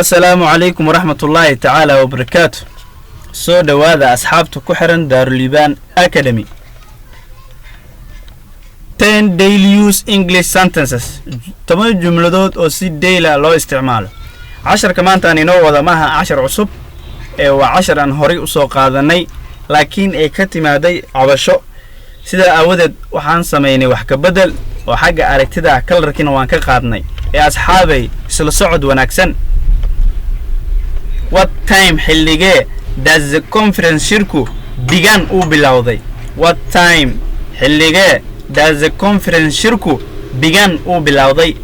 السلام عليكم ورحمة الله تعالى وبركاته. سو دوادا أصحابتو كحرن دار الليبان أكاديمي. 10 daily use English sentences. تمام جملات أو سي daily لو استعمال. 10 كمان تاني نوع وذا ماها 10 عصب. و10 أن هوري أسوق هذاني لكن كتما دي عبشو. سيدا أودد وحان سميني وحكا بدل وحاجة أركتدا كالركين وان كقادني. يا أصحابي سل صعد ونكسن. What time حلقة does the conference شركو began بلاوضي. What time حلقة does the conference شركو began بلاوضي.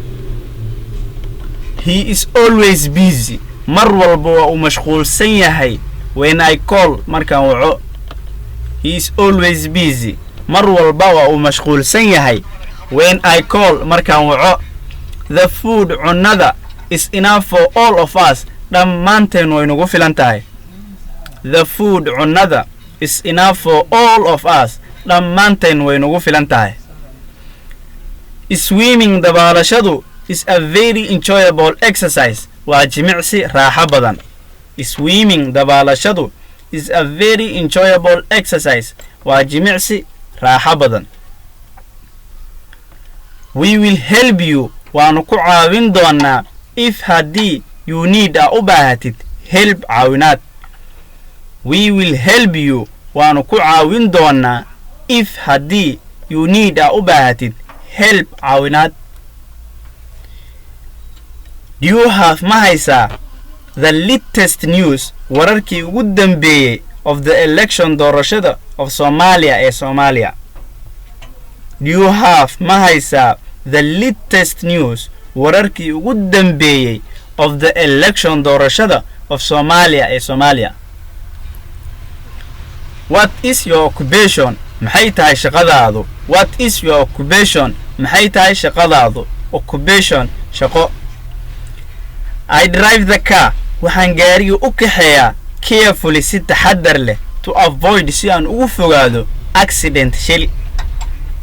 He is always busy. والبوا ومشغول سيهاي. When I call مركا وعو. He is always busy. والبوا ومشغول سيهاي. When I call مركا وعو. The food another is enough for all of us. dhammaanteen waynugu filan tahay. The food another is enough for all of us. dhammaanteen waynugu filan tahay. Swimming dabaalashadu is a very enjoyable exercise. waa jimicsi raaxo badan. Swimming dabaalashadu is a very enjoyable exercise. waa jimicsi raaxo badan. We will help you. waanu ku caawin doonaa if haddii you need a ubahatid help caawinaad. We will help you. waanu ku caawin doonaa if haddii you need a ubahatid help caawinaad. Do you have ma haysaa the latest news wararkii ugu dambeeyay of the election doorashada of Somalia ee Soomaaliya. Do you have ma haysaa the latest news wararkii ugu dambeeyay of the election doorashada of Somalia ee Soomaaliya. What is your occupation? maxay tahay shaqadaadu? What is your occupation? maxay tahay shaqadaadu? Occupation shaqo. I drive the car. waxaan gaariga u kaxeeyaa carefully si taxadar leh to avoid si aan ugu fogaado accident shil.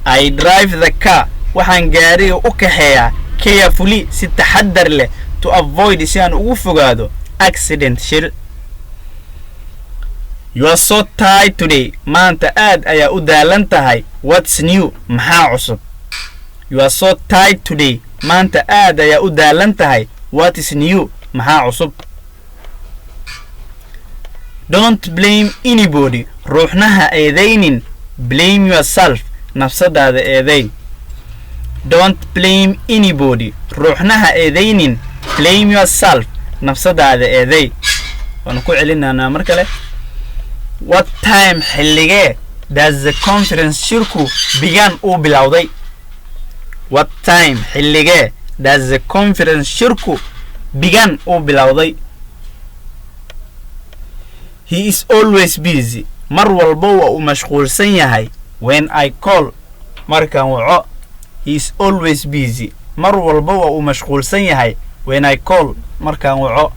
I drive the car. waxaan gaariga u kaxeeyaa carefully si taxadar leh to avoid si aan ugu fogaado accident shil. You are so tired today. maanta aad ayaa u daalan tahay. What's new? maxaa cusub? You are so tired today. maanta aad ayaa u daalan tahay. What is new? maxaa cusub? Don't blame anybody. ruuxnaha eedaynin. Blame yourself. nafsadaada eedayn. Don't blame anybody. ruuxnaha eedaynin. Blame yourself. nafsadaada eeday. waanu ku celinana mar kale. What time xilligee does the conference shirku began bilowday? What time xilligee does the conference shirku began bilowday? He is always busy. mar walba waa uu mashquulsan yahay. When I call markaan waco. He is always busy. mar walba waa uu mashquulsan yahay. When I call markaan waco.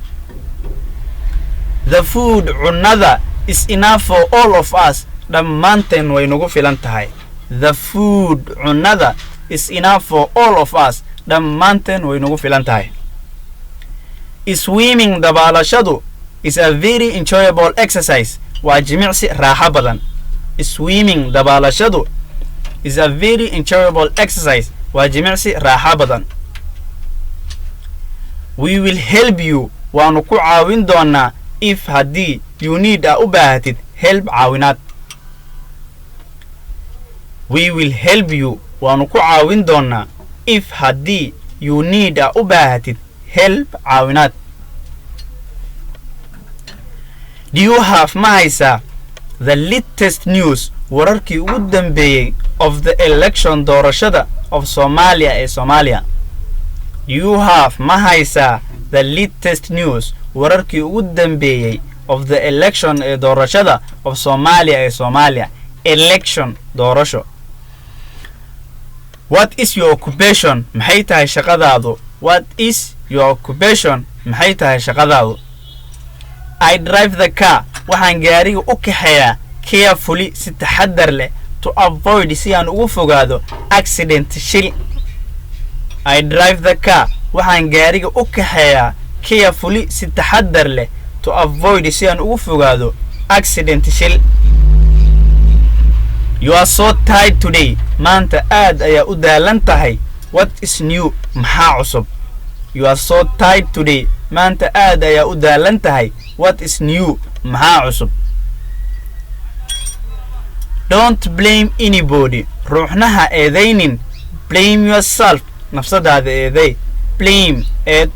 The food cunada is enough for all of us. dhammaanteen waynugu filan tahay. The food cunada is enough for all of us. dhammaanteen waynugu filan tahay. Swimming dabaalashadu is a very enjoyable exercise. waa jimicsi raaxo badan. Swimming dabaalashadu is a very enjoyable exercise. waa jimicsi raaxo badan. We will help you. waanu ku caawin doonaa if haddii you need a ubahatid help caawinaad. We will help you. waanu ku caawin doonaa if haddii you need a ubahatid help caawinaad. Do you have ma haysaa the latest news wararkii ugu dambeeyay of the election doorashada of Somalia ee Soomaaliya. Do you have ma haysaa the latest news wararkii ugu dambeeyay of the election ee doorashada of Somalia ee Soomaaliya. Election doorasho. What is your occupation? maxay tahay shaqadaadu? What is your occupation? maxay tahay shaqadaadu? I drive the car. waxaan gaariga u kaxeeyaa carefully si taxadar leh to avoid si aan ugu fogaado accident shil. I drive the car. waxaan gaariga u kaxeeyaa carefully si taxadar leh to avoid si aan ugu fogaado accident shil. You are so tired today. Maanta aad ayaa u daalan tahay. What is new? Maxaa cusub? You are so tired today. Maanta aad ayaa u daalan tahay. What is new? Maxaa cusub? Don't blame anybody. Ruuxnaha eedaynin. Blame yourself. Nafsadaada eeday. Blame eed.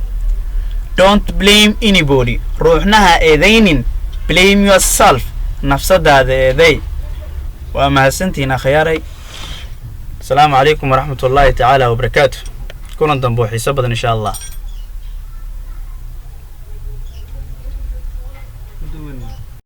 Don't blame anybody. Ruuxnaha eedaynin. Blame yourself. Nafsadaada eeday. waa mahadsantihiin akhyaaray. السلام عليكم ورحمة الله تعالى وبركاته. كلنا ضمبو حساب إن شاء الله.